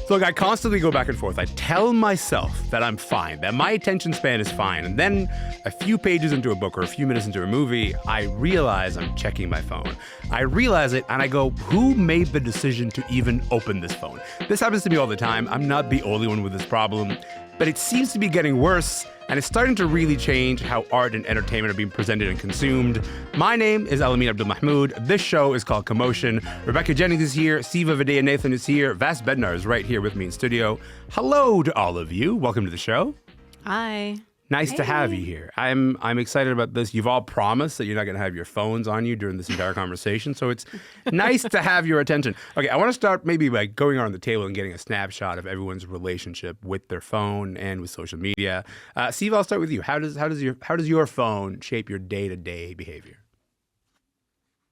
So like I constantly go back and forth. I tell myself that I'm fine, that my attention span is fine. And then a few pages into a book or a few minutes into a movie, I realize I'm checking my phone. I realize it and I go, who made the decision to even open this phone? This happens to me all the time. I'm not the only one with this problem, but it seems to be getting worse. And it's starting to really change how art and entertainment are being presented and consumed. My name is Elamin Abdelmahmoud. This show is called Commotion. Rebecca Jennings is here. Siva Vidya Nathan is here. Vas Bednar is right here with me in studio. Hello to all of you. Welcome to the show. Hi. Nice to have you here. I'm excited about this. You've all promised that you're not going to have your phones on you during this entire conversation, so it's nice to have your attention. Okay, I want to start maybe by going around the table and getting a snapshot of everyone's relationship with their phone and with social media. Steve, I'll start with you. How does your phone shape your day-to-day behavior?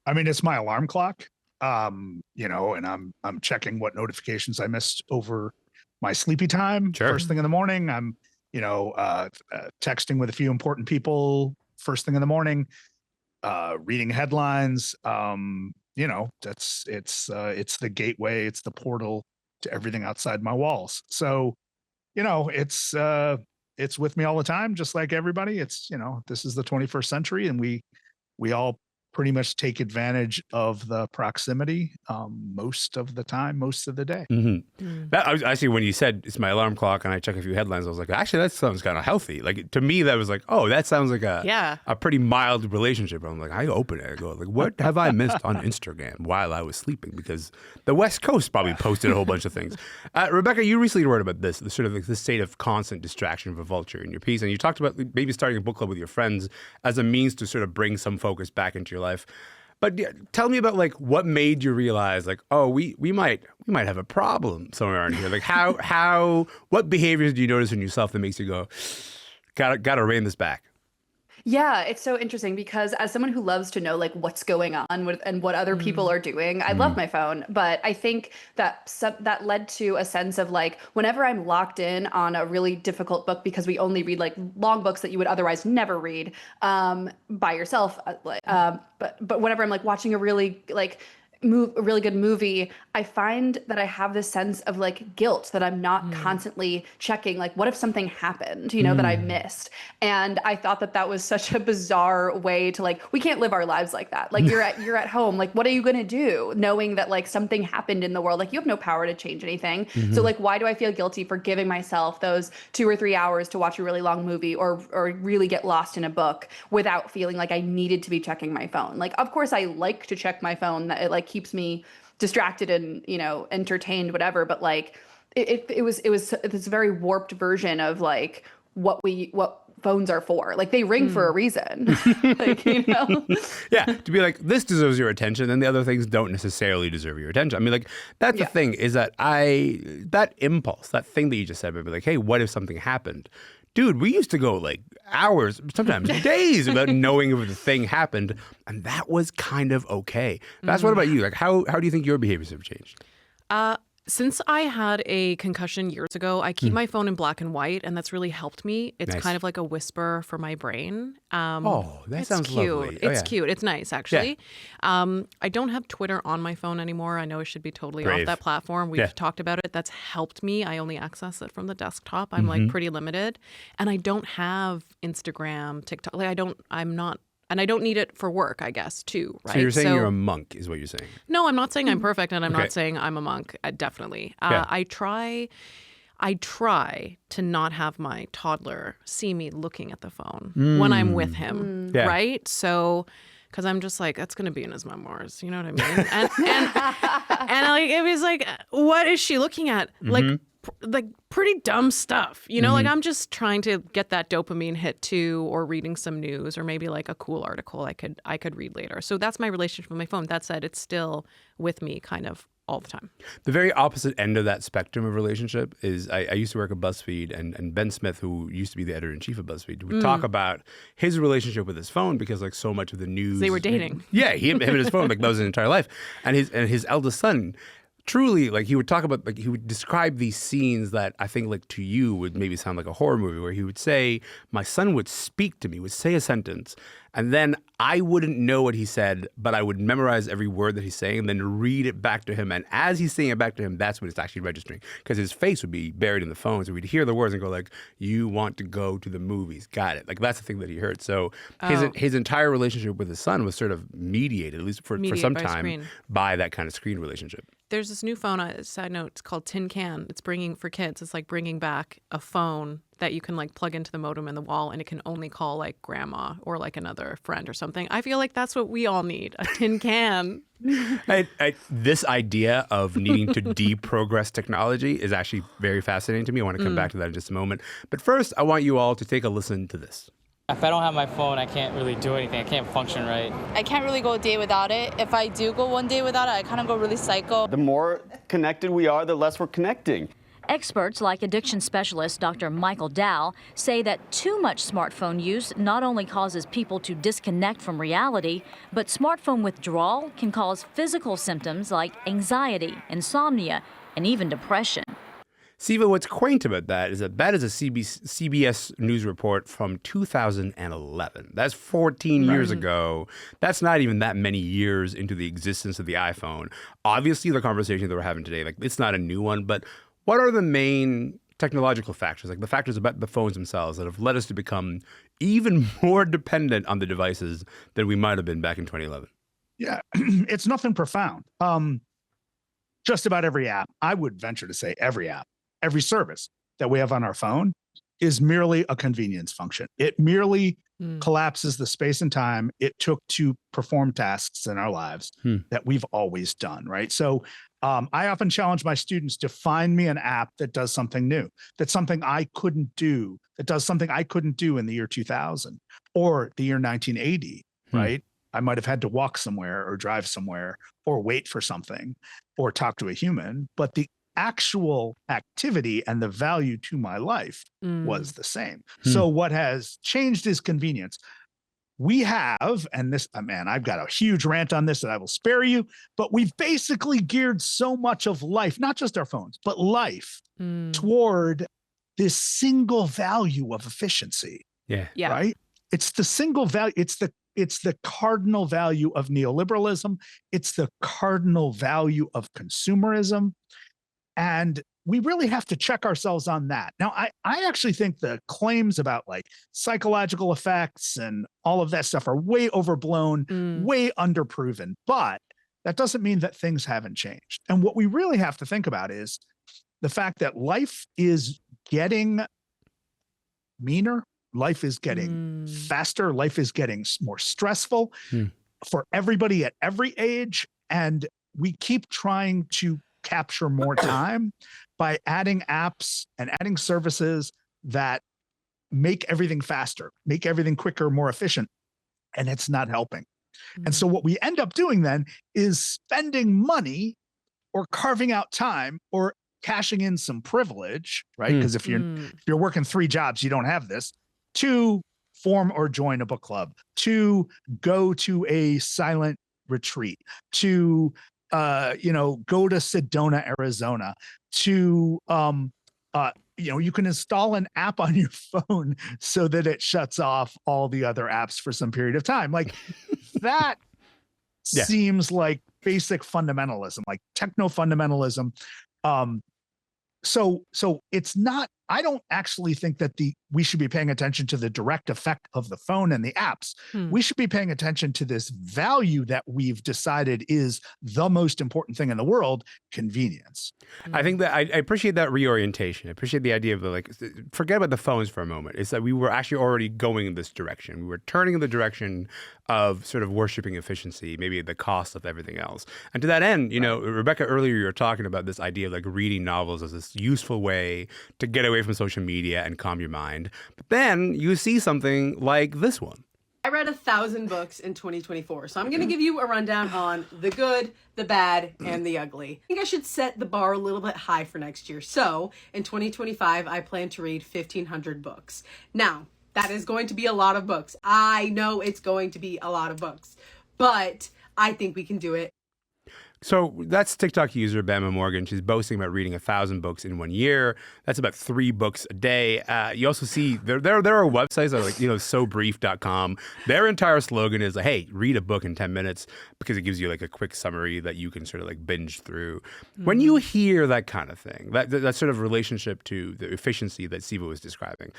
I mean, it's my alarm clock, and I'm checking what notifications I missed over my sleepy time. Sure. First thing in the morning, I'm texting with a few important people first thing in the morning, reading headlines. It's the gateway, it's the portal to everything outside my walls. So, it's with me all the time, just like everybody. It's, this is the 21st century and we all pretty much take advantage of the proximity most of the time, most of the day. Mm-hmm. That, actually, when you said it's my alarm clock and I check a few headlines, I was like, actually, that sounds kind of healthy. Like, to me, that was like, oh, that sounds like a pretty mild relationship. I'm like, I open it, I go, like, what have I missed on Instagram while I was sleeping? Because the West Coast probably posted a whole bunch of things. Rebecca, you recently wrote about this, the sort of like this state of constant distraction of a vulture in your piece. And you talked about maybe starting a book club with your friends as a means to sort of bring some focus back into your life. But tell me about like what made you realize like, oh, we might have a problem somewhere around here. Like what behaviors do you notice in yourself that makes you go, gotta rein this back? Yeah, it's so interesting because as someone who loves to know like what's going on and what other people are doing, I love my phone. But I think that that led to a sense of like whenever I'm locked in on a really difficult book because we only read like long books that you would otherwise never read by yourself. But whenever I'm like watching a really a really good movie, I find that I have this sense of like guilt that I'm not constantly checking, like, what if something happened, that I missed? And I thought that was such a bizarre way to like, we can't live our lives like that. Like you're at home, like, what are you going to do knowing that like something happened in the world? Like you have no power to change anything. So like, why do I feel guilty for giving myself those 2 or 3 hours to watch a really long movie or really get lost in a book without feeling like I needed to be checking my phone? Like, of course I like to check my phone, that it like keeps me distracted and entertained, whatever, but like it was this very warped version of like what phones are for. Like they ring for a reason. Like, Yeah, to be like, this deserves your attention and the other things don't necessarily deserve your attention. I mean, like, that's the thing is that that impulse, that thing that you just said, maybe like, hey, what if something happened? Dude, we used to go like hours, sometimes days without knowing if the thing happened. And that was kind of okay. That's what about you? Like, how do you think your behaviors have changed? Since I had a concussion years ago, I keep my phone in black and white, and that's really helped me. It's kind of like a whisper for my brain. That sounds cute. lovely. It's cute. It's nice, actually. Yeah. I don't have Twitter on my phone anymore. I know it should be totally off that platform. We've talked about it. That's helped me. I only access it from the desktop. I'm like pretty limited. And I don't have Instagram, TikTok. Like and I don't need it for work, I guess, too, right? So you're saying you're a monk, is what you're saying? No, I'm not saying I'm perfect, and I'm not saying I'm a monk, definitely. I try to not have my toddler see me looking at the phone when I'm with him, right? So, because I'm just like, that's going to be in his memoirs, you know what I mean? And like, it was like, what is she looking at? Like pretty dumb stuff, like I'm just trying to get that dopamine hit too, or reading some news or maybe like a cool article I could read later. So that's my relationship with my phone. That said, it's still with me kind of all the time. The very opposite end of that spectrum of relationship is I used to work at BuzzFeed, and Ben Smith, who used to be the editor-in-chief of BuzzFeed, would talk about his relationship with his phone because like so much of the news... They were dating. Yeah, him and his phone, like that was his entire life. And his eldest son truly, like he would talk about, like he would describe these scenes that I think like to you would maybe sound like a horror movie, where he would say, my son would speak to me, would say a sentence, and then I wouldn't know what he said, but I would memorize every word that he's saying and then read it back to him. And as he's saying it back to him, that's when it's actually registering, because his face would be buried in the phone. So we'd hear the words and go like, you want to go to the movies. Got it. Like that's the thing that he heard. So his entire relationship with his son was sort of mediated, at least for some time, by that kind of screen relationship. There's this new phone, side note, it's called Tin Can. It's for kids, it's like bringing back a phone that you can like plug into the modem in the wall, and it can only call like grandma or like another friend or something. I feel like that's what we all need, a tin can. This idea of needing to deprogress technology is actually very fascinating to me. I want to come back to that in just a moment. But first, I want you all to take a listen to this. If I don't have my phone, I can't really do anything. I can't function right. I can't really go a day without it. If I do go one day without it, I kind of go really psycho. The more connected we are, the less we're connecting. Experts like addiction specialist Dr. Michael Dow say that too much smartphone use not only causes people to disconnect from reality, but smartphone withdrawal can cause physical symptoms like anxiety, insomnia, and even depression. Siva, what's quaint about that is a CBS News report from 2011. That's 14 years ago. That's not even that many years into the existence of the iPhone. Obviously, the conversation that we're having today, like it's not a new one, but what are the main technological factors, like the factors about the phones themselves, that have led us to become even more dependent on the devices than we might have been back in 2011? Yeah, it's nothing profound. Just about every app, I would venture to say every app, every service that we have on our phone is merely a convenience function. It merely collapses the space and time it took to perform tasks in our lives that we've always done, right? So I often challenge my students to find me an app that does something new, that's something I couldn't do, that does something I couldn't do in the year 2000 or the year 1980, right? I might have had to walk somewhere or drive somewhere or wait for something or talk to a human, but the actual activity and the value to my life was the same. So what has changed is convenience. We have, and this, man, I've got a huge rant on this that I will spare you, but we've basically geared so much of life, not just our phones, but life toward this single value of efficiency. Yeah. Right? It's the single value. It's the cardinal value of neoliberalism. It's the cardinal value of consumerism. And we really have to check ourselves on that. Now, I actually think the claims about like psychological effects and all of that stuff are way overblown, way underproven, but that doesn't mean that things haven't changed. And what we really have to think about is the fact that life is getting meaner, life is getting faster, life is getting more stressful for everybody at every age. And we keep trying to capture more time by adding apps and adding services that make everything faster, make everything quicker, more efficient, and it's not helping. And so what we end up doing then is spending money or carving out time or cashing in some privilege, right? Because if you're working 3 jobs, you don't have this, to form or join a book club, to go to a silent retreat, to go to Sedona, Arizona, to, you can install an app on your phone so that it shuts off all the other apps for some period of time. Like that seems like basic fundamentalism, like techno fundamentalism. So it's not, I don't actually think that we should be paying attention to the direct effect of the phone and the apps. We should be paying attention to this value that we've decided is the most important thing in the world, convenience. I think that I appreciate that reorientation. I appreciate the idea of forget about the phones for a moment. It's that we were actually already going in this direction. We were turning in the direction of sort of worshiping efficiency, maybe at the cost of everything else. And to that end, Rebecca, earlier you were talking about this idea of like reading novels as this useful way to get away from social media and calm your mind. But then you see something like this one. I read 1,000 books in 2024, so I'm going to give you a rundown on the good, the bad, and the ugly. I think I should set the bar a little bit high for next year. So in 2025, I plan to read 1,500 books. Now, that is going to be a lot of books. I know it's going to be a lot of books, but I think we can do it. So that's TikTok user Bama Morgan. She's boasting about reading 1,000 books in 1 year. That's about 3 books a day. You also see there are websites that are like, sobrief.com. Their entire slogan is like, hey, read a book in 10 minutes because it gives you like a quick summary that you can sort of like binge through. When you hear that kind of thing, that sort of relationship to the efficiency that Siva was describing,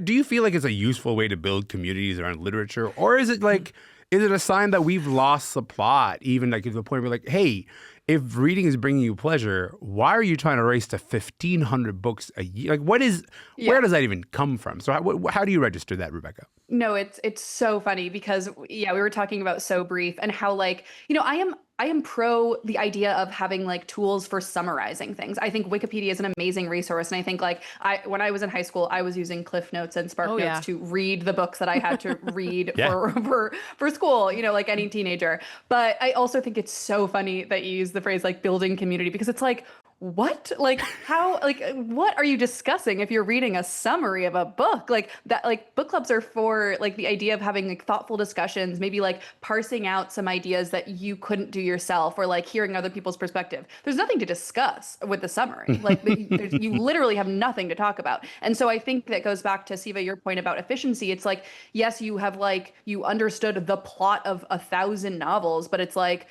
do you feel like it's a useful way to build communities around literature? Or is it like, is it a sign that we've lost the plot, even like to the point where like, hey, if reading is bringing you pleasure, why are you trying to race to 1,500 books a year? Like, where does that even come from? So how do you register that, Rebecca? No, it's so funny because we were talking about So Brief and how like, I am pro the idea of having like tools for summarizing things. I think Wikipedia is an amazing resource. And I think like when I was in high school, I was using Cliff Notes and Spark Notes to read the books that I had to read for school, like any teenager. But I also think it's so funny that you use the phrase like building community, because it's like, what? Like how, like what are you discussing if you're reading a summary of a book? Like that, like book clubs are for like the idea of having like thoughtful discussions, maybe like parsing out some ideas that you couldn't do yourself, or like hearing other people's perspective. There's nothing to discuss with the summary. Like you literally have nothing to talk about. And so I think that goes back to Siva, your point about efficiency. It's like, yes, you have like, you understood the plot of 1,000 novels, but it's like,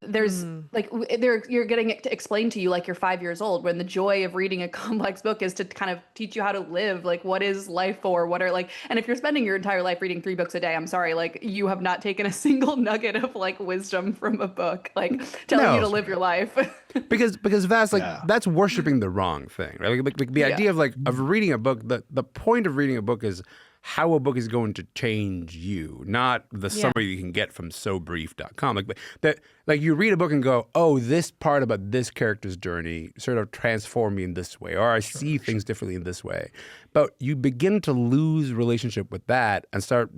there's like you're getting it to explain to you like you're 5 years old, when the joy of reading a complex book is to kind of teach you how to live. Like, what is life for? What are like, and if you're spending your entire life reading 3 books a day, I'm sorry, like you have not taken a single nugget of like wisdom from a book, like telling you to live your life. because that's like that's worshiping the wrong thing, right? Like the idea of reading a book. The point of reading a book is how a book is going to change you, not the summary you can get from sobrief.com. Like you read a book and go, oh, this part about this character's journey sort of transformed me in this way, or I see things differently in this way. But you begin to lose relationship with that and start,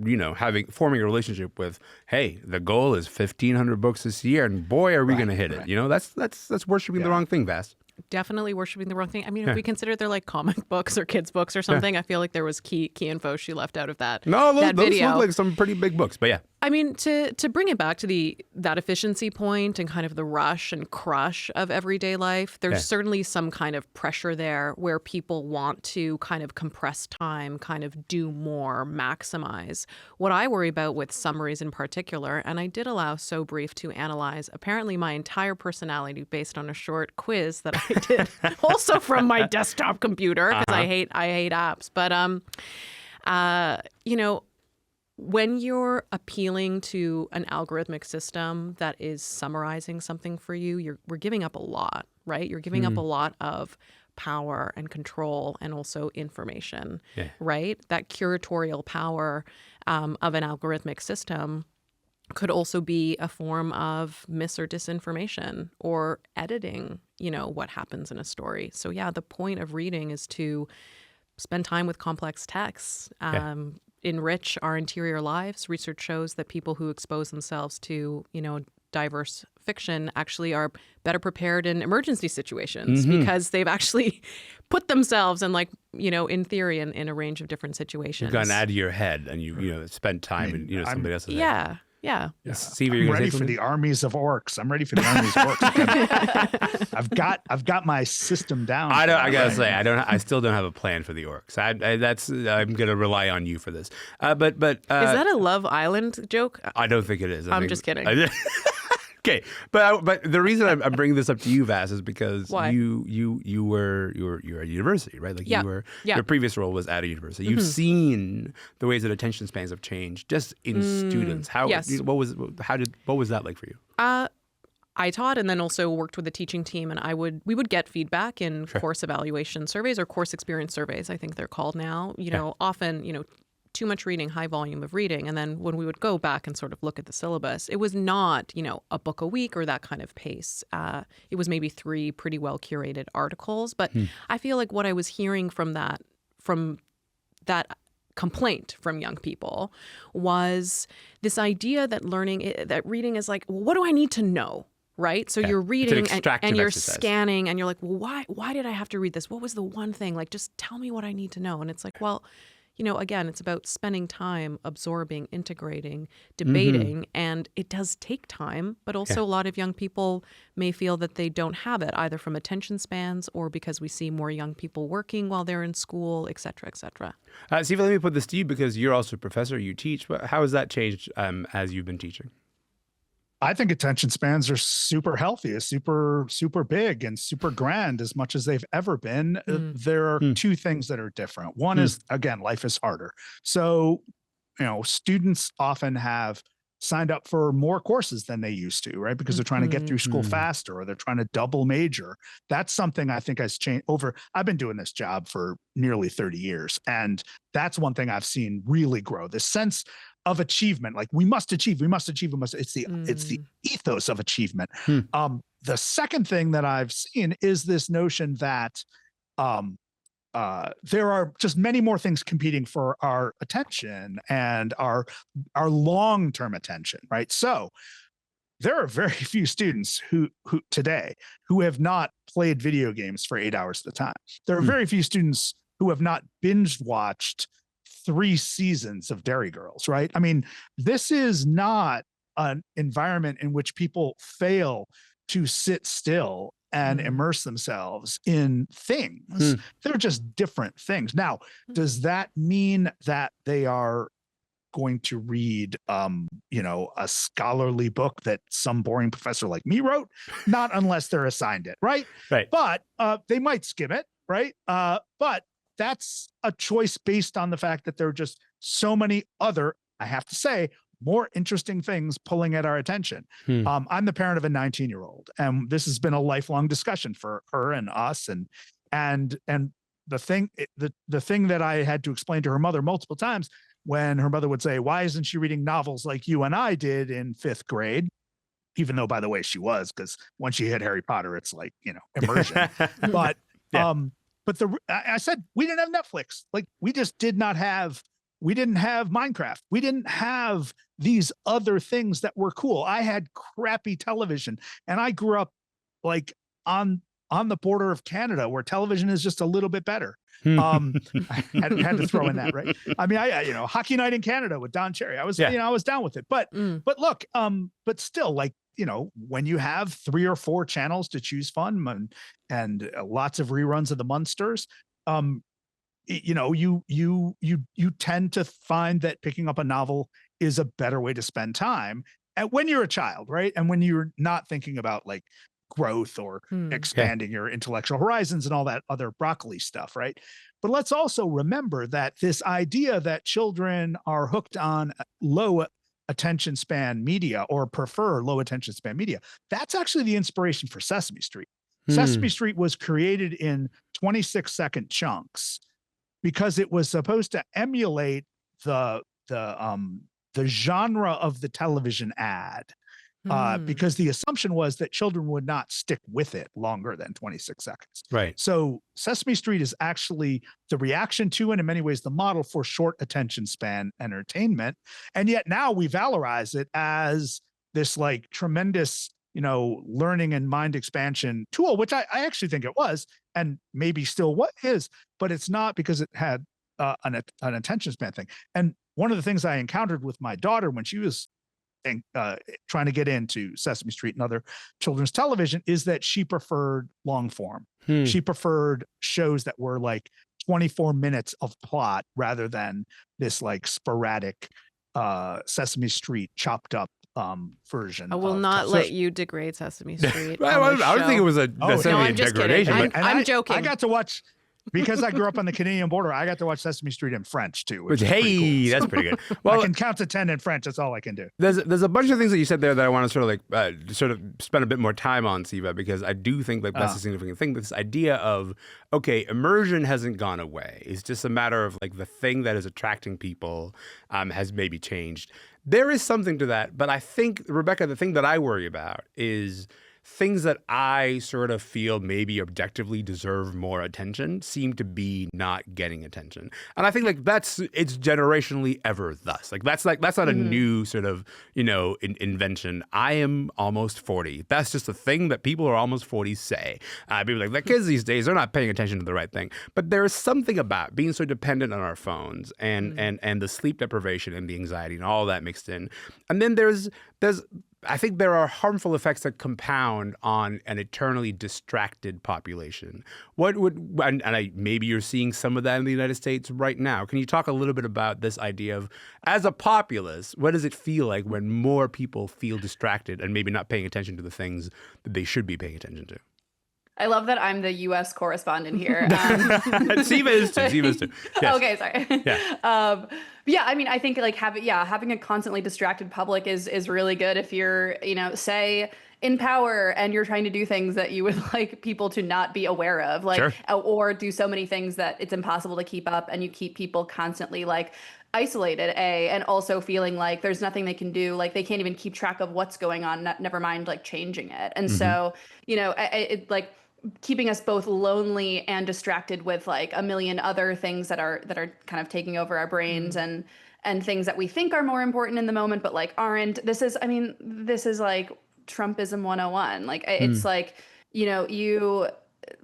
forming a relationship with, hey, the goal is 1,500 books this year, and boy, are we going to hit it. That's worshiping the wrong thing, Vass. Definitely worshiping the wrong thing. I mean, if we consider they're like comic books or kids' books or something, I feel like there was key info she left out of that. No, those video. look like some pretty big books, but yeah. I mean, to bring it back to that efficiency point and kind of the rush and crush of everyday life, there's certainly some kind of pressure there where people want to kind of compress time, kind of do more, maximize. What I worry about with summaries in particular, and I did allow So Brief to analyze apparently my entire personality based on a short quiz that I did also from my desktop computer, because I hate apps. But when you're appealing to an algorithmic system that is summarizing something for you, we're giving up a lot, right? You're giving up a lot of power and control and also information, right? That curatorial power of an algorithmic system could also be a form of mis or disinformation or editing, what happens in a story. So yeah, the point of reading is to spend time with complex texts, enrich our interior lives. Research shows that people who expose themselves to, diverse fiction actually are better prepared in emergency situations because they've actually put themselves in in theory in a range of different situations. You've gotten out of your head and you spent time in somebody else's head. Yeah. I'm ready for the armies of orcs. I'm ready for the armies of orcs. I've got my system down. I gotta say, I still don't have a plan for the orcs. I'm gonna rely on you for this. But is that a Love Island joke? I don't think it is. I'm just kidding. Okay, but the reason I'm bringing this up to you, Vass, is because you were at university, right? Like your previous role was at a university. You've seen the ways that attention spans have changed just in students. What was that like for you? I taught and then also worked with the teaching team, and we would get feedback in course evaluation surveys or course experience surveys, I think they're called now. Often, too much reading, high volume of reading. And then when we would go back and sort of look at the syllabus, it was not, a book a week or that kind of pace. It was maybe 3 pretty well curated articles. But I feel like what I was hearing from that complaint from young people was this idea that that reading is like, well, what do I need to know? Right. So you're reading and you're scanning and you're like, well, why did I have to read this? What was the one thing? Like, just tell me what I need to know. And it's like, well, again, it's about spending time absorbing, integrating, debating, and it does take time, but also a lot of young people may feel that they don't have it, either from attention spans or because we see more young people working while they're in school, et cetera, et cetera. Siva, let me put this to you because you're also a professor, you teach. How has that changed as you've been teaching? I think attention spans are super healthy, super big and super grand as much as they've ever been. There are two things that are different. One is, again, life is harder. So, students often have signed up for more courses than they used to, right? Because they're trying to get through school faster or they're trying to double major. That's something I think has changed I've been doing this job for nearly 30 years. And that's one thing I've seen really grow, this sense of achievement. Like we must achieve. It's the ethos of achievement. The second thing that I've seen is this notion that there are just many more things competing for our attention and our long-term attention, right? So there are very few students who today who have not played video games for 8 hours at a time. There are very few students who have not binge watched 3 seasons of Dairy Girls, right? I mean, this is not an environment in which people fail to sit still and immerse themselves in things. They're just different things. Now, does that mean that they are going to read, a scholarly book that some boring professor like me wrote? Not unless they're assigned it, right? Right. But they might skim it, right? But that's a choice based on the fact that there are just so many other, I have to say, more interesting things pulling at our attention. I'm the parent of a 19-year-old, and this has been a lifelong discussion for her and us. And the thing that I had to explain to her mother multiple times when her mother would say, "Why isn't she reading novels like you and I did in 5th grade?" Even though, by the way, she was, because once she hit Harry Potter, it's like, immersion. But I said, we didn't have Netflix. Like we just didn't have Minecraft. We didn't have these other things that were cool. I had crappy television, and I grew up like on the border of Canada where television is just a little bit better. I had to throw in that, right? I mean, Hockey Night in Canada with Don Cherry. I was down with it. But look, but still, like, when you have 3 or 4 channels to choose from and lots of reruns of the Munsters, you tend to find that picking up a novel is a better way to spend time when you're a child, right? And when you're not thinking about like growth or expanding your intellectual horizons and all that other broccoli stuff, right? But let's also remember that this idea that children are hooked on low attention span media or prefer low attention span media, that's actually the inspiration for Sesame Street. Sesame Street was created in 26-second chunks because it was supposed to emulate the genre of the television ad, because the assumption was that children would not stick with it longer than 26 seconds. Right. So Sesame Street is actually the reaction to, and in many ways, the model for short attention span entertainment. And yet now we valorize it as this like tremendous, learning and mind expansion tool, which I actually think it was, and maybe still what is, but it's not, because it had an attention span thing. And one of the things I encountered with my daughter when she was trying to get into Sesame Street and other children's television is that she preferred long form. She preferred shows that were like 24 minutes of plot rather than this like sporadic Sesame Street chopped up version. I will not let you degrade Sesame Street. I don't think it was necessarily a degradation. I'm joking. I got to watch, because I grew up on the Canadian border, I got to watch Sesame Street in French too. Which, hey, that's pretty good. Well, I can count to 10 in French. That's all I can do. There's a bunch of things that you said there that I want to sort of spend a bit more time on, Siva, because I do think like that's a significant thing. This idea of, okay, immersion hasn't gone away. It's just a matter of like the thing that is attracting people has maybe changed. There is something to that, but I think, Rebecca, the thing that I worry about is things that I sort of feel maybe objectively deserve more attention seem to be not getting attention. And I think like it's generationally ever thus. Like that's not a new sort of, invention. I am almost 40. That's just a thing that people who are almost 40 say. People like, the kids these days, they're not paying attention to the right thing. But there is something about being so dependent on our phones and the sleep deprivation and the anxiety and all that mixed in. And then there's I think there are harmful effects that compound on an eternally distracted population. Maybe you're seeing some of that in the United States right now. Can you talk a little bit about this idea of, as a populace, what does it feel like when more people feel distracted and maybe not paying attention to the things that they should be paying attention to? I love that I'm the U.S. correspondent here. Siva is too. Yes. Okay, sorry. Yeah. Yeah, I mean, I think like having a constantly distracted public is really good if you're, say in power and you're trying to do things that you would like people to not be aware of, like, sure. Or do so many things that it's impossible to keep up, and you keep people constantly like isolated, and also feeling like there's nothing they can do, like they can't even keep track of what's going on, never mind like changing it. And so, it like keeping us both lonely and distracted with like a million other things that are kind of taking over our brains and things that we think are more important in the moment but like aren't. This is like Trumpism 101. Like it's like,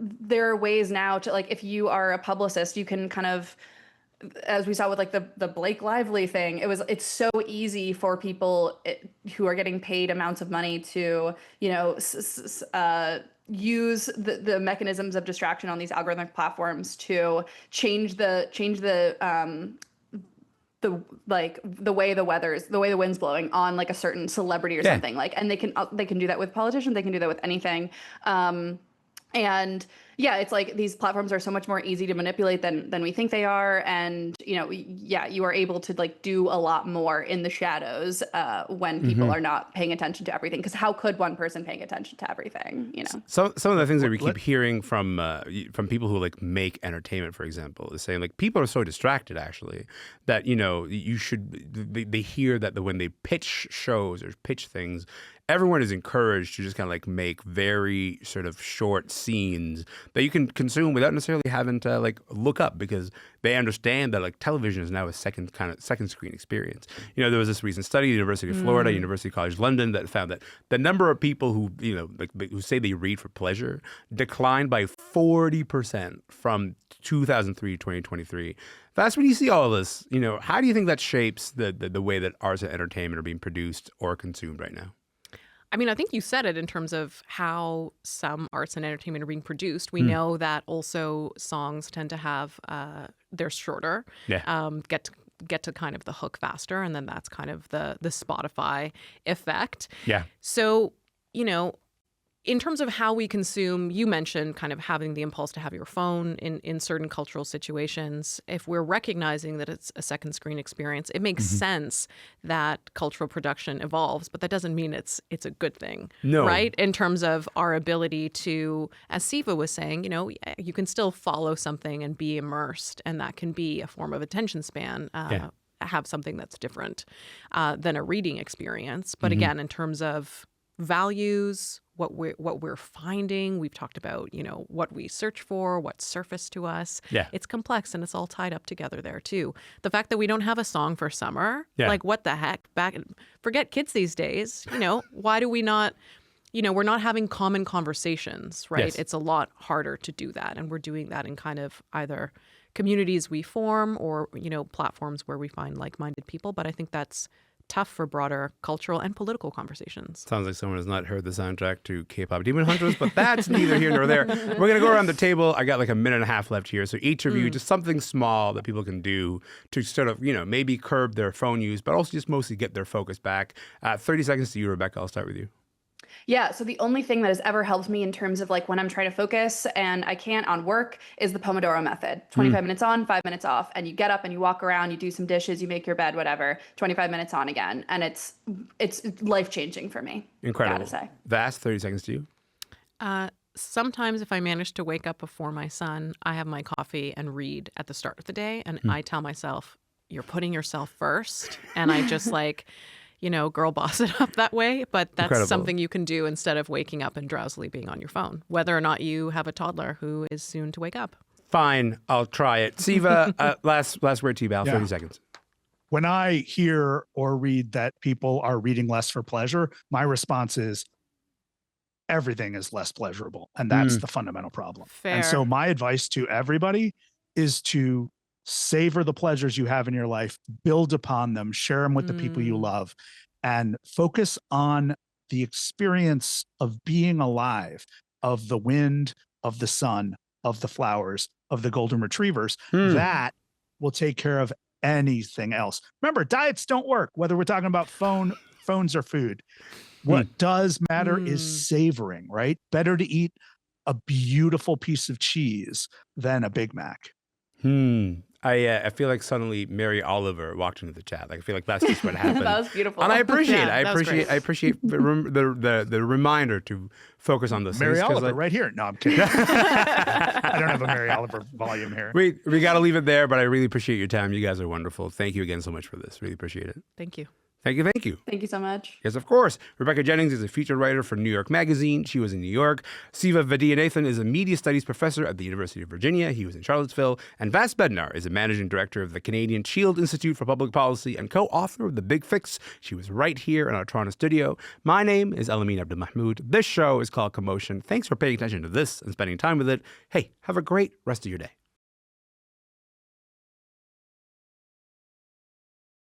there are ways now to, like, if you are a publicist, you can kind of, as we saw with like the Blake Lively thing, it's so easy for people who are getting paid amounts of money to, use the mechanisms of distraction on these algorithmic platforms to change the way the wind's blowing on like a certain celebrity or something, like, and they can do that with politicians, they can do that with anything. And yeah, it's like these platforms are so much more easy to manipulate than we think they are. And, you are able to like do a lot more in the shadows when people are not paying attention to everything. Because how could one person paying attention to everything, Some of the things that we keep hearing from people who like make entertainment, for example, is saying like people are so distracted actually that, they hear that when they pitch shows or pitch things, everyone is encouraged to just kind of like make very sort of short scenes that you can consume without necessarily having to like look up, because they understand that like television is now a second screen experience. There was this recent study, University of Florida, University College London, that found that the number of people who, who say they read for pleasure declined by 40% from 2003 to 2023. That's when you see all of this. How do you think that shapes the way that arts and entertainment are being produced or consumed right now? I mean, I think you said it in terms of how some arts and entertainment are being produced. We know that also songs tend to have, they're shorter, get to kind of the hook faster, and then that's kind of the Spotify effect. Yeah. So, in terms of how we consume, you mentioned kind of having the impulse to have your phone in certain cultural situations. If we're recognizing that it's a second screen experience, it makes sense that cultural production evolves, but that doesn't mean it's a good thing, right? In terms of our ability to, as Siva was saying, you can still follow something and be immersed, and that can be a form of attention span. Have something that's different than a reading experience. But again, in terms of values, what we're finding, we've talked about, what we search for, what's surfaced to us. Yeah. It's complex, and it's all tied up together there too. The fact that we don't have a song for summer, like what the heck? Forget kids these days. Why do we not? We're not having common conversations, right? Yes. It's a lot harder to do that, and we're doing that in kind of either communities we form or platforms where we find like-minded people. But I think that's tough for broader cultural and political conversations. Sounds like someone has not heard the soundtrack to K-pop Demon Hunters, but that's neither here nor there. We're going to go around the table. I got like a minute and a half left here. So each of you, just something small that people can do to sort of, maybe curb their phone use, but also just mostly get their focus back. 30 seconds to you, Rebecca. I'll start with you. Yeah, so the only thing that has ever helped me in terms of like when I'm trying to focus and I can't on work is the Pomodoro method. 25 minutes on, 5 minutes off, and you get up and you walk around, you do some dishes, you make your bed, whatever, 25 minutes on again. And it's life-changing for me. Incredible. Gotta say. Vas, 30 seconds to you. Sometimes if I manage to wake up before my son, I have my coffee and read at the start of the day, and I tell myself, you're putting yourself first. And I just like... girl boss it up that way. But that's Incredible. something you can do instead of waking up and drowsily being on your phone, whether or not you have a toddler who is soon to wake up. Fine, I'll try it. Siva, last word to you, Val. 30 seconds. When I hear or read that people are reading less for pleasure, my response is everything is less pleasurable. And that's the fundamental problem. Fair. And so my advice to everybody is to savor the pleasures you have in your life, build upon them, share them with the people you love, and focus on the experience of being alive, of the wind, of the sun, of the flowers, of the golden retrievers. That will take care of anything else. Remember, diets don't work, whether we're talking about phones or food. What does matter is savoring, right? Better to eat a beautiful piece of cheese than a Big Mac. I feel like suddenly Mary Oliver walked into the chat. Like I feel like that's just what happened. That was beautiful. And I appreciate it. I great. appreciate the reminder to focus on those Mary things. Oliver right here. No, I'm kidding. I don't have a Mary Oliver volume here. We got to leave it there, but I really appreciate your time. You guys are wonderful. Thank you again so much for this. Really appreciate it. Thank you. Thank you. Thank you. Thank you so much. Yes, of course. Rebecca Jennings is a featured writer for New York Magazine. She was in New York. Siva Vaidyanathan is a media studies professor at the University of Virginia. He was in Charlottesville. And Vas Bednar is a managing director of the Canadian Shield Institute for Public Policy and co-author of The Big Fix. She was right here in our Toronto studio. My name is Elamin Abdelmahmoud. This show is called Commotion. Thanks for paying attention to this and spending time with it. Hey, have a great rest of your day.